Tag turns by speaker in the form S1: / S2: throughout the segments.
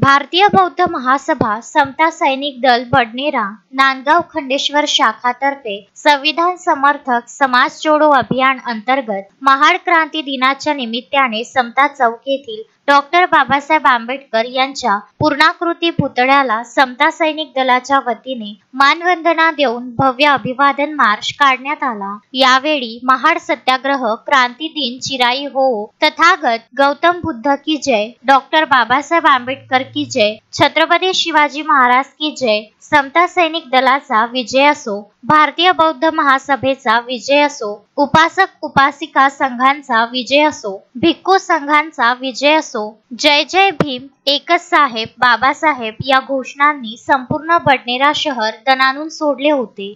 S1: भारतीय बौद्ध महासभा समता सैनिक दल बडनेरा नांदगाव खंडेश्वर शाखातर्फे संविधान समर्थक समाज जोडो अभियान अंतर्गत महाड क्रांती दिनाच्या निमित्ताने समता चौक येथील डॉक्टर बाबासाहेब आंबेडकर यांच्या पूर्णाकृती पुतळ्याला समता सैनिक दलाच्या वतीने मानवंदना देऊन भव्य अभिवादन मार्च काढण्यात आला। यावेळी महाड सत्याग्रह क्रांती दिन चिराई हो, तथागत गौतम बुद्ध की जय, डॉक्टर बाबासाहेब आंबेडकर की जय, छत्रपती शिवाजी महाराज की जय, समता सैनिक दलाचा विजय असो, भारतीय बौद्ध महासभेचा विजय असो, उपासक उपासिका संघांचा विजय असो, भिक्खू संघांचा विजय असो, जय जय भीम, एकच साहेब बाबासाहेब या घोषणांनी संपूर्ण बडनेरा शहर दणाणून सोडले होते।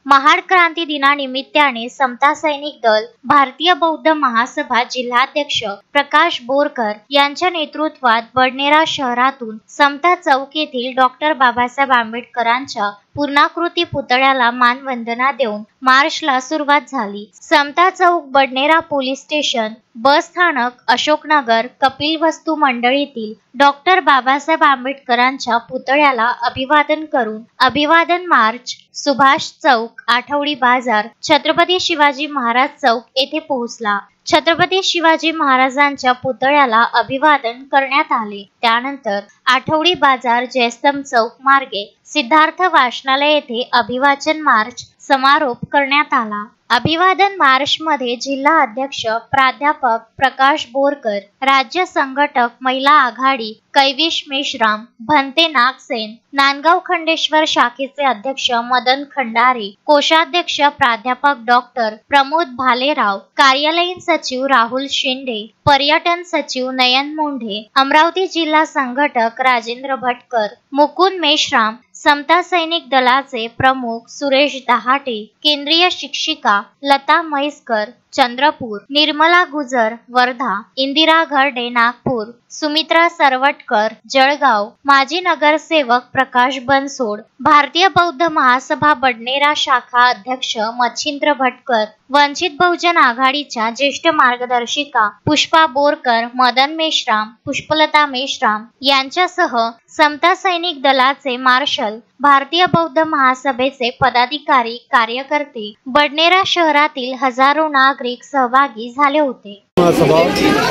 S1: महाड क्रांती दिनानिमित्ताने समता सैनिक दल भारतीय बौद्ध महासभा जिल्हाध्यक्ष प्रकाश बोरकर यांच्या नेतृत्वात बडनेरा शहरातून समता चौक येथील डॉक्टर बाबासाहेब आंबेडकरांच्या पूर्णाकृती पुतळ्याला मानवंदना देऊन मार्चला सुरुवात झाली। समता चौक बडनेरा पोलीस स्टेशन, बस स्थानक, अशोकनगर, कपिल वस्तू मंडळीतील डॉक्टर बाबासाहेब आंबेडकरांच्या पुतळ्याला अभिवादन करून अभिवादन मार्च सुभाष चौक, आठवडी बाजार, छत्रपती शिवाजी महाराज चौक येथे पोहोचला। छत्रपती शिवाजी महाराजांच्या पुतळ्याला अभिवादन करण्यात आले। त्यानंतर आठवडी बाजार, जयस्तंभ चौक मार्गे सिद्धार्थ वाचनालय येथे अभिवाचन मार्च समारोप करण्यात आला। अभिवादन मार्च मध्ये जिल्हा अध्यक्ष प्राध्यापक प्रकाश बोरकर, राज्य संघटक महिला आघाडी कैविश मेश्राम, भंते नागसेन, नांदगाव खंडेश्वर शाखेचे अध्यक्ष मदन खंडारे, कोषाध्यक्ष प्राध्यापक डॉक्टर प्रमोद भालेराव, कार्यालयीन सचिव राहुल शिंदे, पर्यटन सचिव नयन मोंढे, अमरावती जिल्हा संघटक राजेंद्र भटकर, मुकुंद मेश्राम, समता सैनिक दलाचे प्रमुख सुरेश दहाटे, केंद्रीय शिक्षिका लता म्हैसकर चंद्रपूर, निर्मला गुजर वर्धा, इंदिरा घरडे नागपूर, सुमित्रा सरवटकर जळगाव, माजी नगरसेवक प्रकाश बनसोड, भारतीय बौद्ध महासभा बडनेरा शाखा अध्यक्ष मच्छिंद्र भटकर, वंचित बहुजन आघाडीच्या ज्येष्ठ मार्गदर्शिका पुष्पा बोरकर, मदन मेश्राम, पुष्पलता मेश्राम यांच्यासह समता सैनिक दलाचे मार्शल, भारतीय बौद्ध महासभेचे पदाधिकारी, कार्यकर्ते, बडनेरा शहरातील हजारो नागरिक सहभागी झाले होते।
S2: महासभा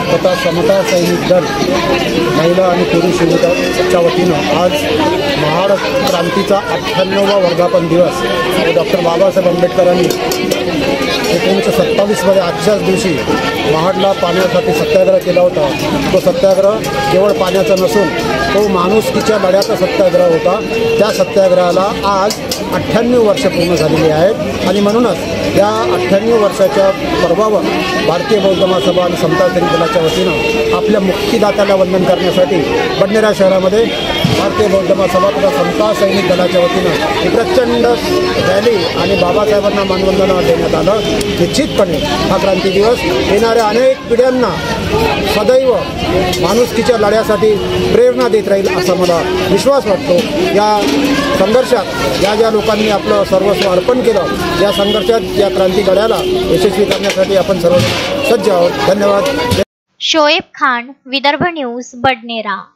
S2: तथा समता सैनिक दल महिला आणि पुरुष युनिटच्या वतीनं आज महाड क्रांतीचा 98वा वर्धापन दिवस डॉक्टर बाबासाहेब आंबेडकरांनी 1927 मध्ये आजच्याच दिवशी महाडला पाण्यासाठी सत्याग्रह केला होता। तो सत्याग्रह केवळ पाण्याचा नसून तो माणुसकीच्या लढ्याचा सत्याग्रह होता। त्या सत्याग्रहाला आज 98 वर्ष पूर्ण झालेली आहेत आणि म्हणूनच या 98 वर्षाच्या पर्वावर भारतीय बौद्ध महासभा आणि समता सैनिक दलाच्या वतीनं आपल्या मुक्तिदात्याला वंदन करण्यासाठी बडनेरा शहरामध्ये भारतीय बौद्ध महासभा तथा समता सैनिक दलाच्या वतीनं एक प्रचंड रॅली आणि बाबासाहेबांना मानवंदना देण्यात आलं। निश्चितपणे हा क्रांती दिवस येणाऱ्या अनेक पिढ्यांना सदैव माणुसकीच्या लढ्यासाठी प्रेरणा देत राहील असा मला विश्वास वाटतो। या संघर्षात ज्या लोकांनी आपलं सर्वस्व अर्पण केलं, या संघर्षात या क्रांती लढ्याला यशस्वी करण्यासाठी आपण सर्व सज्ज आहोत। धन्यवाद।
S1: शोएब खान, विदर्भ न्यूज, बडनेरा।